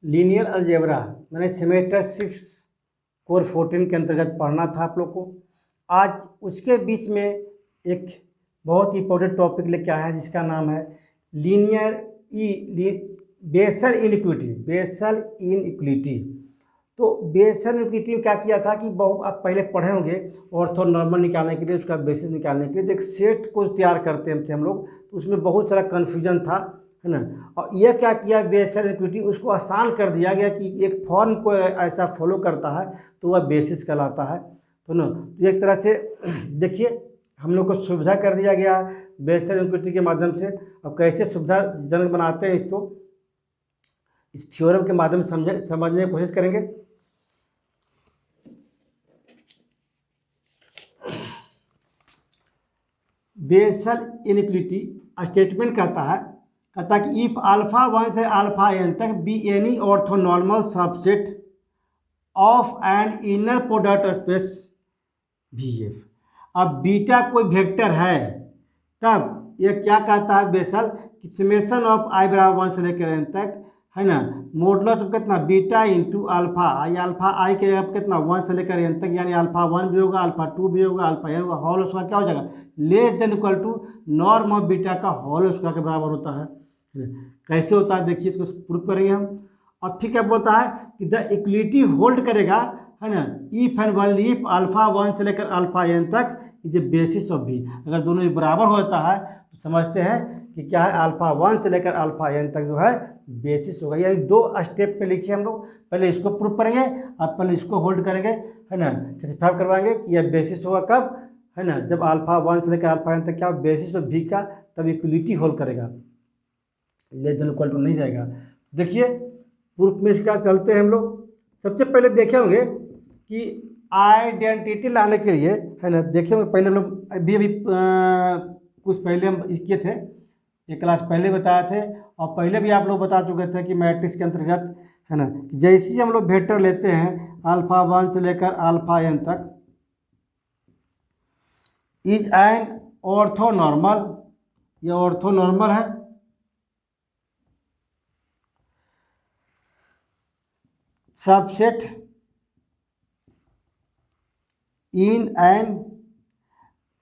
Linear algebra मैंने semester 6 core 14 के अंतर्गत पढ़ना था आप लोग को। आज उसके बीच में एक बहुत इंपॉर्टेंट टॉपिक लेके आया है जिसका नाम है बेसल इनइक्विटी। तो बेसल इनइक्विटी में क्या किया था कि आप पहले पढ़े होंगे ऑर्थो नॉर्मल निकालने के लिए, उसका बेसिस निकालने के लिए एक सेट को तैयार करते थे हम लोग, तो उसमें बहुत सारा कन्फ्यूजन था, है ना। और यह क्या किया, बेसल इक्विटी उसको आसान कर दिया गया कि एक फॉर्म को ऐसा फॉलो करता है तो वह बेसिस कहलाता है, तो ना। तो एक तरह से देखिए हम लोग को सुविधा कर दिया गया बेसल इक्विटी के माध्यम से। अब कैसे सुविधाजनक बनाते हैं इसको, इस थ्योरम के माध्यम से समझने की कोशिश करेंगे। बेसल इनइक्विटी स्टेटमेंट कहता है कि इफ अल्फा 1 से अल्फा n तक be any orthonormal subset of N inner product space VF। अब बीटा कोई वेक्टर है तब ये क्या कहता है बेसल कि समेशन ऑफ i बराबर 1 से लेकर n तक, है ना, मॉडुलस ऑफ कितना बीटा इंटू अल्फा आई के अब कितना 1 से लेकर n तक, यानी अल्फा 1 भी होगा, अल्फा 2 भी होगा, अल्फा n होगा, होल स्क्वायर क्या हो जाएगा, less than equal to norm of beta का होल स्क्वायर के बराबर होता है। कैसे होता है देखिए, इसको प्रूफ करेंगे हम। अब ठीक है, बोलता है कि द इक्विलिटी होल्ड करेगा, है ना, if and only if alpha 1 से लेकर अल्फा n तक इज ए बेसिस ऑफ भी। अगर दोनों बराबर होता है तो समझते हैं कि क्या है, अल्फा 1 से लेकर अल्फा n तक जो है बेसिस होगा। यानी दो स्टेप पे लिखिए हम लोग, पहले इसको प्रूफ करेंगे और पहले इसको होल्ड करेंगे, है ना, सेटिस्फाई करवाएंगे कि यह बेसिस होगा कब, है ना, जब अल्फा 1 से लेकर अल्फा n तक क्या बेसिस ऑफ भी का तब इक्विलिटी होल्ड करेगा, लेस देन इक्वल टू नहीं जाएगा। देखिए प्रूफ में इसका चलते हैं हम लोग। सबसे पहले देखे होंगे कि आइडेंटिटी लाने के लिए, है ना, देखे होंगे पहले हम लोग अभी कुछ पहले हम किए थे, एक क्लास पहले बताए थे, और पहले भी आप लोग बता चुके थे कि मैट्रिक्स के अंतर्गत, है ना, जैसे ही हम लोग वेक्टर लेते हैं अल्फा 1 से लेकर अल्फा n तक इज एन ऑर्थोनॉर्मल, ये ऑर्थोनॉर्मल है, सबसेट इन एन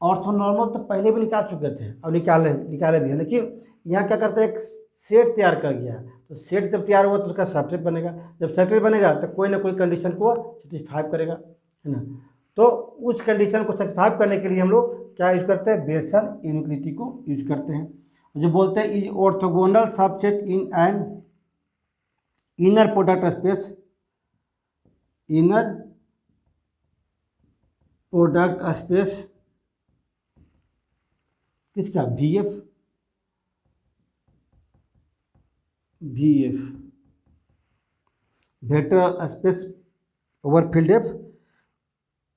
ऑर्थोनॉर्मल। तो पहले भी निकाल चुके थे और निकाले भी है, लेकिन यहाँ क्या करते हैं, एक सेट तैयार कर गया। तो सेट जब तैयार हुआ तो उसका सबसेट बनेगा, जब सबसेट बनेगा तो कोई ना कोई कंडीशन को सेटिस्फाई करेगा, है ना। तो उस कंडीशन को सेटिस्फाई करने के लिए हम लोग क्या यूज करते हैं, बेसल इनइक्विटी को यूज करते हैं। जो बोलते हैं is orthogonal subset in an inner product space, inner product space किसका, VF vector space over field F.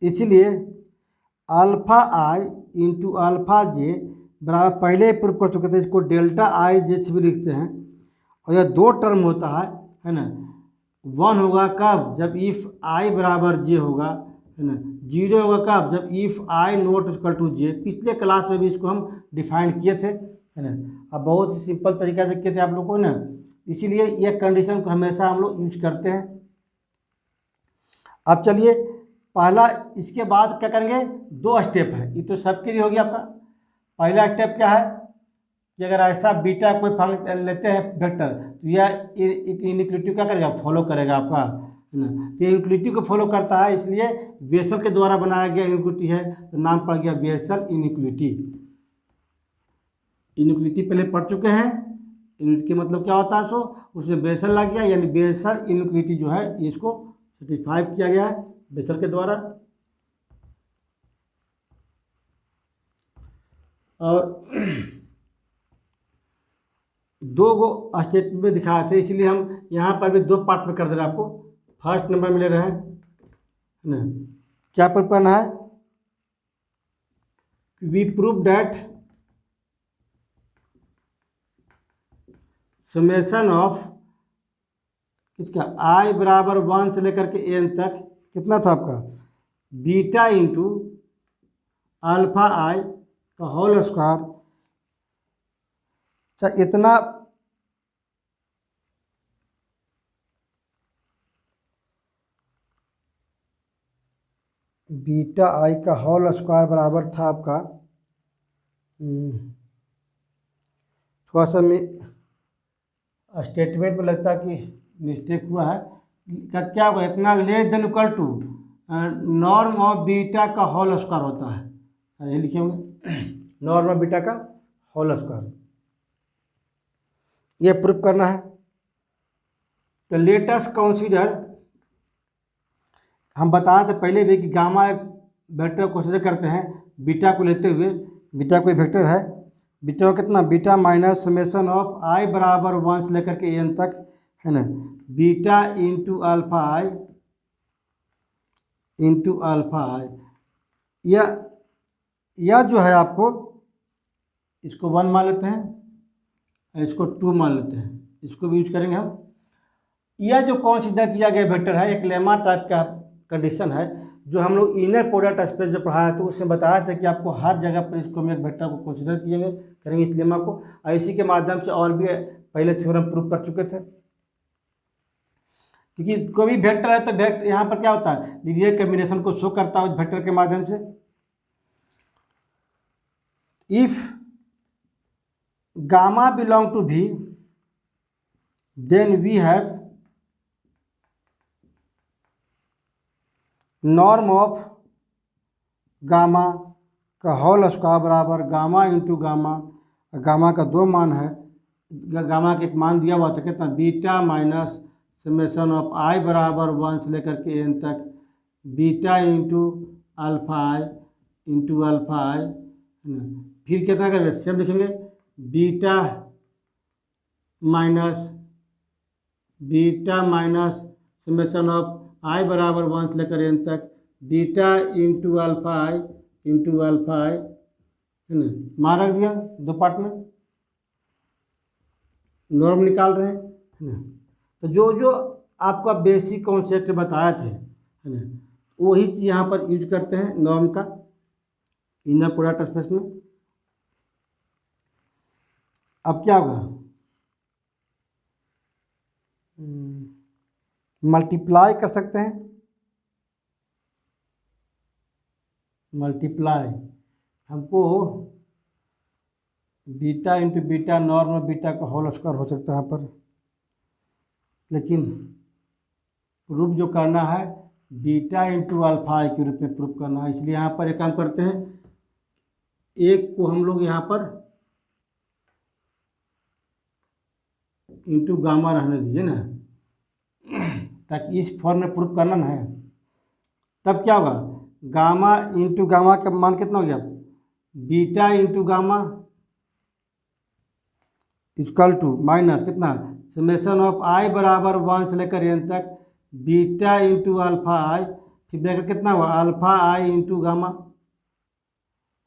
इसीलिए alpha i into alpha j बराबर, पहले ही प्रूफ कर चुके थे, इसको डेल्टा i j से भी लिखते हैं। और यह दो टर्म होता है ना। 1 होगा कब, जब इफ i बराबर j होगा, है ना। 0 होगा कब, जब if i not equal to j। पिछले क्लास में भी इसको हम डिफाइन किए थे, है ना। अब बहुत ही सिंपल तरीका से किए थे आप लोग को ना, इसीलिए यह कंडीशन को हमेशा हम लोग यूज करते हैं। अब चलिए पहला, इसके बाद क्या करेंगे, दो स्टेप है, ये तो सबके लिए होगी आपका। पहला स्टेप क्या है कि अगर ऐसा बीटा कोई फंक्शन लेते हैं वेक्टर, तो यह इनइक्विटी क्या करेगा, फॉलो करेगा आपका, है ना। तो इनइक्विटी को फॉलो करता है, इसलिए बेसल के द्वारा बनाया गया इनइक्विटी है, तो नाम पड़ गया बेसल इनइक्विटी। इनइक्विटी पहले पढ़ चुके हैं, इनइक्विटी मतलब क्या होता है, सो उससे बेसल लग गया, यानी बेसल इनइक्विटी जो है इसको सेटिस्फाई किया गया है बेसल के द्वारा। और दो गो स्टेटमेंट में दिखाए थे, इसलिए हम यहाँ पर भी दो पार्ट में कर दे रहे हैं आपको। फर्स्ट नंबर में ले रहे हैं ना, क्या प्रूफ करना है, we prove that summation of किसका, i बराबर 1 से लेकर के n तक कितना था आपका, बीटा इंटू अल्फा i का होल स्क्वायर, अच्छा इतना बीटा आई का होल स्क्वायर बराबर था आपका, थोड़ा सा स्टेटमेंट में लगता है कि मिस्टेक हुआ है। क्या होगा, इतना less than equal to norm of beta का होल स्क्वायर होता है, ये लिखे होंगे नॉर्म ऑफ बीटा का होल स्क्वायर, ये प्रूफ करना है। तो लेट अस कंसीडर, हम बताए थे पहले भी कि गामा एक वेक्टर को कंसीडर करते हैं बीटा को लेते हुए, बीटा कोई वेक्टर है, बीटा को कितना, beta minus summation of i बराबर 1 से लेकर के एन तक है ना, बीटा इंटू अल्फा आई इंटू अल्फा आई, या जो है आपको इसको 1 मान लेते हैं, इसको 2 मान लेते हैं, इसको भी यूज करेंगे हम। यह जो कंसीडर किया गया वेक्टर है एक लेमा टाइप का कंडीशन है, जो हम लोग इनर प्रोडक्ट स्पेस जो पढ़ाया तो उसमें बताया था कि आपको हर जगह पर इसको हम एक वेक्टर को कंसीडर किए करेंगे इस लेमा को, और इसी के माध्यम से और भी पहले थ्योरम प्रूव कर चुके थे। क्योंकि कोई भी वेक्टर है तो वेक्टर यहाँ पर क्या होता है, लीनियर कॉम्बिनेशन को शो करता है उस वेक्टर के माध्यम से। If gamma belong to V, then we have norm of gamma का होल स्क्वायर बराबर गामा इंटू गामा, गामा का 2 मान है, गामा के एक मान दिया हुआ था कितना, beta minus summation of i बराबर 1 से लेकर के एन तक, बीटा इंटू अल्फा आई इंटू अल्फा आई, फिर कितना करेंगे, सेम लिखेंगे, beta minus summation of i बराबर 1 से लेकर एन तक, बीटा इंटू अल्फा आई है ना, मान रख दिया 2 पार्ट में, नॉर्म निकाल रहे हैं है ना। तो जो जो आपका बेसिक कॉन्सेप्ट बताया थे है ना, वही चीज़ यहाँ पर यूज करते हैं नॉर्म का इनर प्रोडक्ट स्पेस में। अब क्या होगा, मल्टीप्लाई कर सकते हैं, मल्टीप्लाई हमको beta into beta norm beta का होल स्क्वायर हो सकता है यहाँ पर, लेकिन प्रूफ जो करना है बीटा इंटू अल्फा आई के रूप में प्रूफ करना है, इसलिए यहाँ पर एक काम करते हैं, एक को हम लोग यहाँ पर इंटू गामा रहने दीजिए ना, ताकि इस फॉर्म में प्रूफ करना ना है। तब क्या होगा, गामा इंटू गामा का मान कितना हो गया, beta into gamma equal to minus कितना, समेसन ऑफ आई बराबर 1 से लेकर एन तक, बीटा इंटू अल्फा आई, फिर ब्रैकेट कितना हुआ, अल्फा आई इंटू गामा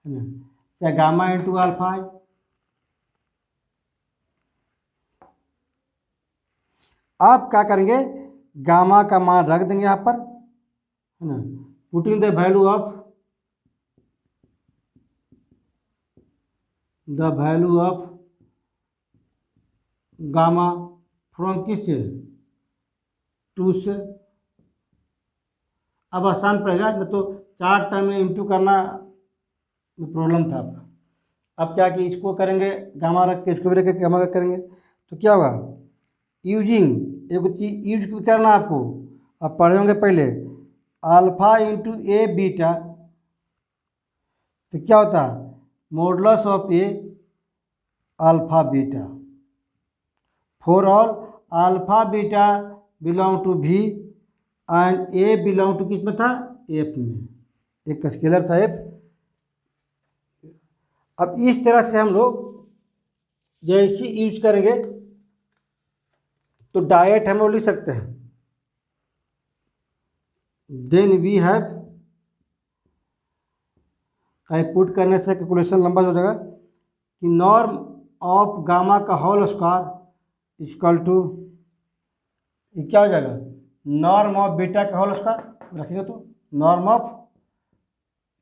है ना, या गामा इंटू अल्फा आई। आप क्या करेंगे, गामा का मान रख देंगे यहाँ पर है ना, putting the value of gamma from किस से, 2 से। अब आसान पड़ेगा, न तो 4 टर्म में इंटू करना प्रॉब्लम था आपका। अब क्या कि इसको करेंगे गामा रख के, इसको भी रख के गामा रख करेंगे, तो क्या होगा, यूजिंग एक चीज यूज करना आपको, आप पढ़े होंगे पहले, अल्फा इंटू ए बीटा, तो क्या होता है, modulus of a alpha beta, for all alpha beta belong to V and a belong to किस में था, एफ में, एक स्केलर था एफ। अब इस तरह से हम लोग जैसे यूज करेंगे तो डायरेक्ट हम लोग लिख सकते हैं, देन वी हैव, पुट करने से कैलकुलेशन लंबा हो जाएगा, कि नॉर्म ऑफ गामा का होल स्क्वायर इक्वल टू, ये क्या हो जाएगा, नॉर्म ऑफ बीटा का होल स्क्वायर रखेंगे तो नॉर्म ऑफ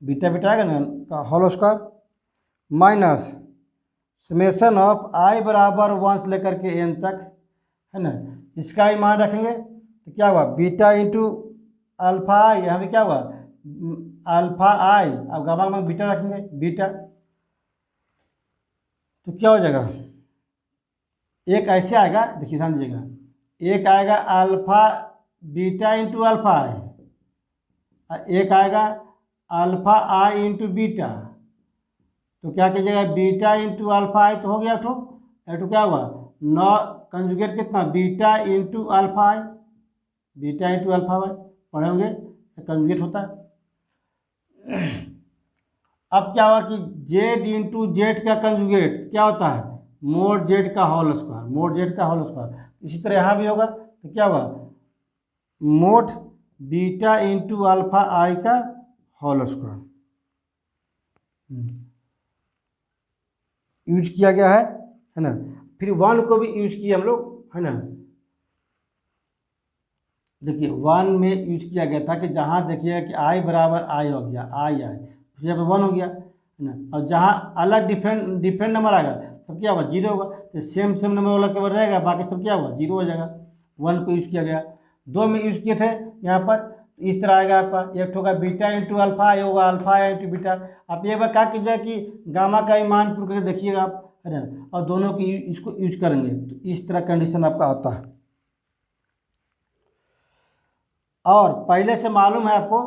बीटा आएगा ना का whole square minus summation of i बराबर 1 से लेकर के n तक, है ना। इसका ही मान रखेंगे तो क्या हुआ, बीटा इंटू अल्फा आई, यहाँ पे क्या हुआ अल्फा आई, अब गामा में बीटा रखेंगे बीटा, तो क्या हो जाएगा, एक ऐसे आएगा, देखिए ध्यान दीजिएगा, एक आएगा अल्फा बीटा इंटू अल्फा आई, एक आएगा अल्फा आई इंटू बीटा, तो क्या कीजिएगा बीटा इंटू अल्फा आई तो हो गया ठो, तो क्या हुआ नौ कंजुगेट कितना beta into alpha i, beta into alpha आई पढ़े होंगे कंजुगेट होता है। अब क्या हुआ कि जेड इंटू जेड का कंजुगेट क्या होता है मोड जेड का होल स्क्वायर, मोड जेड का होल स्क्वायर, इसी तरह यहाँ भी होगा, तो क्या हुआ मोड बीटा इंटू अल्फा आई का होल स्क्वायर यूज किया गया है ना। फिर वन को भी यूज किए हम लोग, है ना। देखिए वन में यूज किया गया था कि जहाँ देखिए कि आई बराबर आई हो गया, आई आई फिर यहाँ पे वन हो गया, है ना। और जहाँ अलग डिफरेंट नंबर आएगा तब क्या होगा जीरो होगा, तो सेम नंबर वाला केवल रहेगा, बाकी सब क्या होगा जीरो हो जाएगा। वन को यूज किया गया, दो में यूज किए थे यहाँ पर, तो इस तरह आएगा आपका, एक होगा बीटा इंटू अल्फा आई होगा अल्फा इंटू बीटा। आप एक बार क्या कीजिएगा कि गामा का मान पुट करके देखिएगा आप, है ना, और दोनों की इसको यूज करेंगे तो इस तरह कंडीशन आपका आता है। और पहले से मालूम है आपको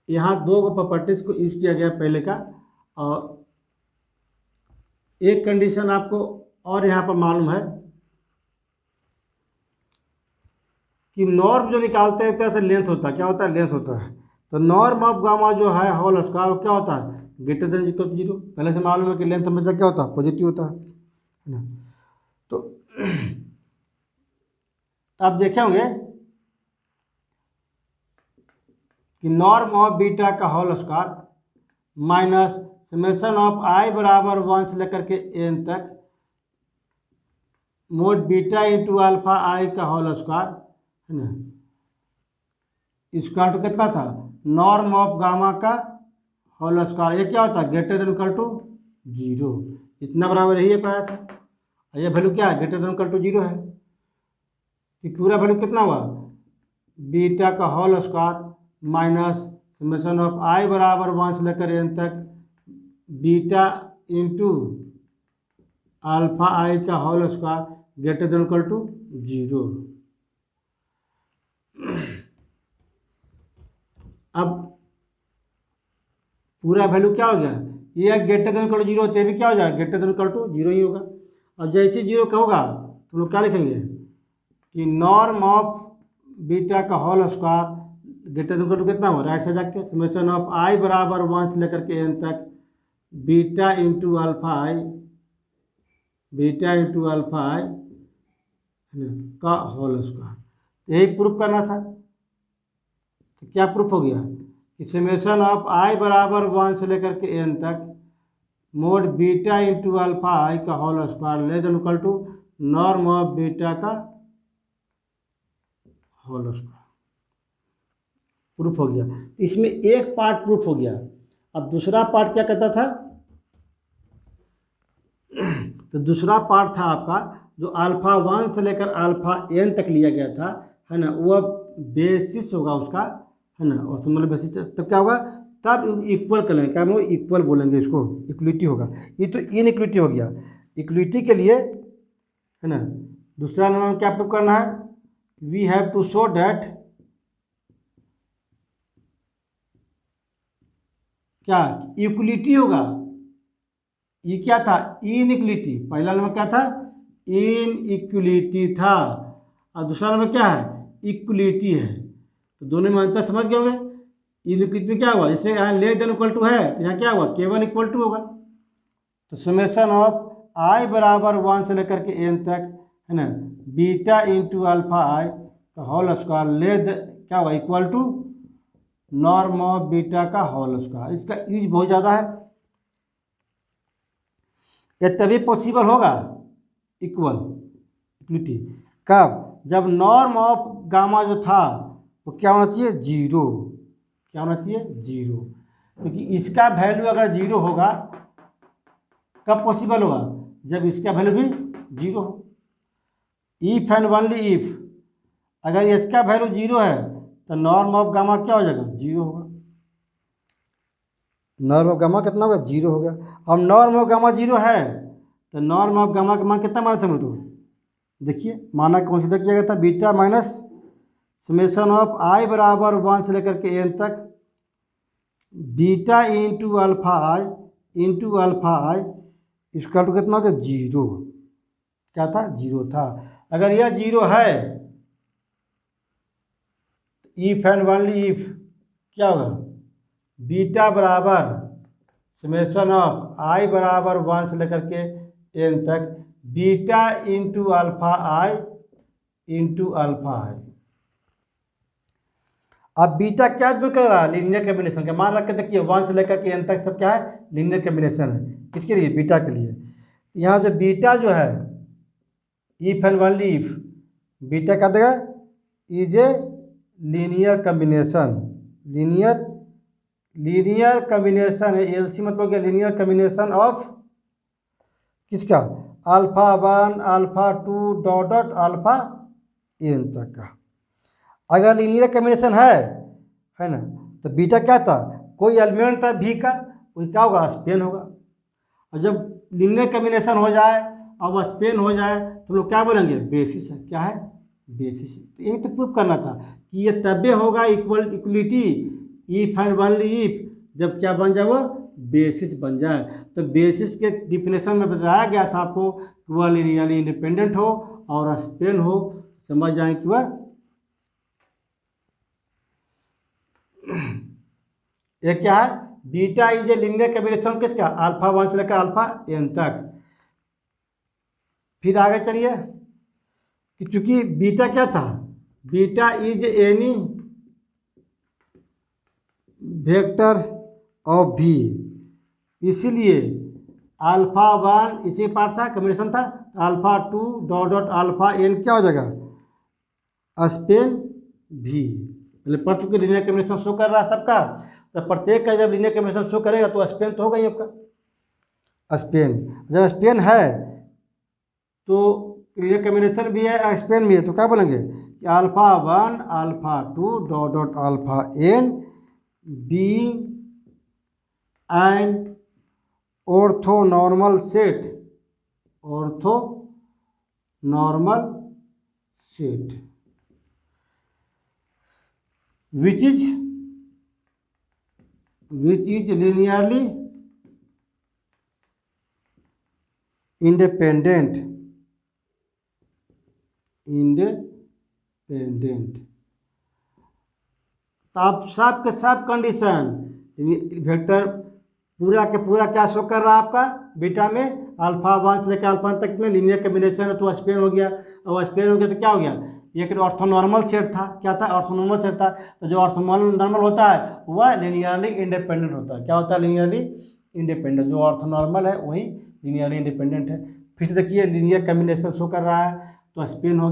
यहाँ दो प्रॉपर्टीज को यूज किया गया पहले का, और एक कंडीशन आपको और यहाँ पर मालूम है कि नॉर्म जो निकालते हैं एक तरह से लेंथ होता है, क्या होता है लेंथ होता है, तो नॉर्म ऑफ गामा जो है होल स्क्वायर क्या होता है greater than equal to zero, पहले से मालूम है कि लेंथ हमेशा क्या होता है पॉजिटिव होता है ना। तो आप देखे होंगे कि नॉर्म ऑफ बीटा का whole square minus summation of i बराबर 1 से लेकर के n तक मोड बीटा इंटू अल्फा आई का होल स्क्वायर, है ना, इसका टू कितना था नॉर्म ऑफ गामा का होल स्क्वायर, ये क्या होता है greater than equal to zero, इतना बराबर यही पाया था, और ये वैल्यू क्या है greater than equal to zero है, कि पूरा वैल्यू कितना हुआ बीटा का whole square minus summation of i बराबर 1 से लेकर n तक बीटा इंटू अल्फा आई का whole square greater than equal to zero. अब पूरा वैल्यू क्या हो गया, ये greater than equal to zero होते भी क्या हो जाएगा greater than equal to zero ही होगा। और जैसे जीरो का होगा तो लोग क्या लिखेंगे कि नॉर्म ऑफ बीटा का whole square greater than equal to कितना हुआ राइट साइड जाके समेशन ऑफ आई बराबर 1 से लेकर के n तक beta into alpha i, beta into alpha आई का होल स्क्वायर, यही प्रूफ करना था। तो क्या प्रूफ हो गया कि समेशन ऑफ आई बराबर 1 से लेकर के n तक मोड बीटा इंटू अल्फा आई का whole square less than equal to norm of beta का होल स्क्वायर, प्रूफ हो गया। तो इसमें एक पार्ट प्रूफ हो गया। अब दूसरा पार्ट क्या कहता था, तो दूसरा पार्ट था आपका जो अल्फा 1 से लेकर अल्फा n तक लिया गया था, है ना, वह बेसिस होगा उसका, है ना, और मतलब बेसिस तब क्या होगा तब इक्वल कर लेंगे, क्या हम लोग इक्वल बोलेंगे इसको, इक्वलिटी होगा। ये तो इनइक्वलिटी हो गया। इक्वलिटी के लिए, है ना, दूसरा नंबर क्या प्रूव करना है, we have to show that क्या इक्वलिटी होगा। ये क्या था इनइक्वलिटी, पहला नंबर क्या था इनइक्वलिटी था, और दूसरा नंबर क्या है इक्वलिटी है। तो दोनों में अंतर समझ गए होंगे। इनइक्वलिटी में क्या हुआ, जैसे यहाँ लेस देन इक्वल टू है तो यहाँ क्या हुआ केवल इक्वल टू होगा। तो समेशन ऑफ आई बराबर 1 से लेकर के n तक, है ना, बीटा इंटू अल्फा आई का होल स्क्वायर लेस क्या हुआ equal to norm of beta का होल स्क्वायर। इसका यूज बहुत ज़्यादा है, यह तभी पॉसिबल होगा इक्वलिटी कब, जब नॉर्म ऑफ गामा जो था वो क्या होना चाहिए जीरो, क्या होना चाहिए, 0, क्योंकि इसका वैल्यू अगर 0 होगा कब पॉसिबल होगा, जब इसका वैल्यू भी 0 हो। इफ एंड ओनली इफ अगर इसका वैल्यू 0 है तो नॉर्म ऑफ गामा क्या हो जाएगा, 0 होगा। नॉर्म ऑफ गामा कितना होगा, 0 हो गया। अब नॉर्म ऑफ गामा 0 है तो नॉर्म ऑफ गामा का मान कितना माना था हम लोग, देखिए माना कंसिडर किया गया था beta minus summation of i बराबर 1 से लेकर के n तक बीटा इंटू अल्फा आई इसका तो कितना हो गया, 0। क्या था, 0 था। अगर यह 0 है इफ एंड ओनली इफ क्या होगा, बीटा बराबर समेशन ऑफ आई बराबर 1 से लेकर के n तक बीटा इंटू अल्फा आई। अब बीटा क्या जो कर रहा है, लीनियर कॉम्बिनेशन का मान रख के देखिए 1 से लेकर के n तक सब क्या है, लीनियर कॉम्बिनेशन है। किसके लिए, बीटा के लिए। यहाँ जो बीटा जो है if and only if beta क्या देगा, is a linear combination. Linear combination है, एलसी मतलब क्या, लीनियर कॉम्बिनेशन ऑफ किसका, alpha 1 alpha 2 dot dot alpha n तक का। अगर लीनियर कॉम्बिनेशन है ना, तो बीटा क्या था, कोई एलिमेंट था भी का, वही क्या होगा, स्पेन होगा। और जब लीनियर कॉम्बिनेशन हो जाए और स्पेन हो जाए तो लोग क्या बोलेंगे, बेसिस है। क्या है, बेसिस। तो यही तो प्रूव करना था कि ये तबे होगा equality if and only if जब क्या बन जाए, वो बेसिस बन जाए। तो बेसिस के डिफिनेशन में बताया गया था आपको कि वह लीनियरली इंडिपेंडेंट हो और स्पेन हो, समझ जाए कि वह एक क्या है, beta is a linear combination किसका, अल्फा 1 से लेकर अल्फा n तक। फिर आगे चलिए कि चूंकि बीटा क्या था, beta is any vector of भी, इसीलिए अल्फा 1 इसी पार्ट था, कॉम्बिनेशन था, alpha 2 dot dot alpha n क्या हो जाएगा, स्पेन भी। मतलब पढ़ चुके लीनियर कॉम्बिनेशन शो कर रहा है सबका, तो प्रत्येक का जब लीनियर कॉम्बिनेशन शो करेगा तो स्पेन तो होगा ही आपका। स्पेन जब स्पेन है तो लीनियर कॉम्बिनेशन भी है स्पेन भी है, तो क्या बोलेंगे कि alpha 1 alpha 2 dot dot alpha n being and orthonormal set which is linearly independent। तो आप सब के सब कंडीशन वेक्टर पूरा के पूरा क्या शो कर रहा है आपका बीटा में, अल्फा 1 से लेकर अल्फा तक में लीनियर कॉम्बिनेशन है तो स्पेन हो गया। और स्पेन हो गया तो क्या हो गया, एक ऑर्थोनॉर्मल सेट था। क्या था, ऑर्थोनॉर्मल सेट था। तो जो ऑर्थोनॉर्मल होता है वह लीनियरली इंडिपेंडेंट होता है। क्या होता है, लीनियरली इंडिपेंडेंट। जो ऑर्थोनॉर्मल है वही लीनियरली इंडिपेंडेंट है। फिर से देखिए लीनियर कॉम्बिनेशन शो कर रहा है तो स्पेन हो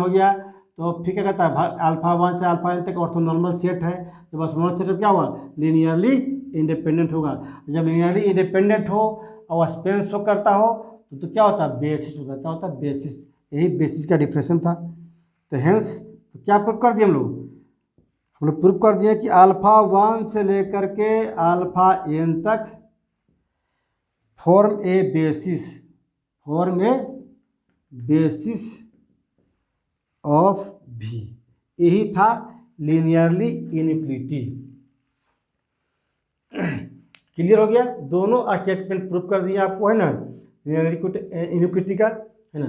गया तो फिर क्या कहता है, अल्फा 1 से अल्फा n तक ऑर्थोनॉर्मल सेट है। जब ऑर्थोनॉर्मल सेट क्या हुआ, लीनियरली इंडिपेंडेंट होगा। जब लीनियरली इंडिपेंडेंट हो और स्पेन शो करता हो तो क्या होता है, बेसिस होता है। क्या होता है, बेसिस। यही बेसिस का डिफरेंशन था। तो हेंस तो क्या प्रूव कर दिए हम लोग प्रूव कर दिए कि अल्फा 1 से लेकर के अल्फा n तक फॉर्म ए बेसिस ऑफ भी। यही था लीनियरली इनइक्वलिटी। क्लियर हो गया, दोनों स्टेटमेंट प्रूव कर दिए आपको, है ना, लीनियरली इनइक्वलिटी का, है ना।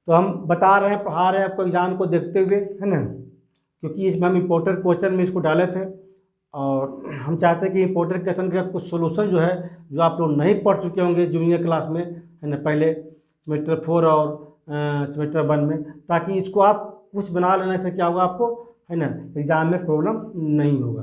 तो हम बता रहे हैं, पढ़ा रहे हैं आपको एग्जाम को देखते हुए, है ना, क्योंकि इसमें हम इंपॉर्टेंट क्वेश्चन में इसको डाले थे और हम चाहते हैं कि इंपॉर्टेंट क्वेश्चन का कुछ सोल्यूशन जो है, जो आप लोग नहीं पढ़ चुके होंगे जूनियर क्लास में, है ना, पहले सेमेस्टर 4 और सेमेस्टर 1 में, ताकि इसको आप कुछ बना लेने से क्या होगा आपको, है ना, एग्जाम में प्रॉब्लम नहीं होगा।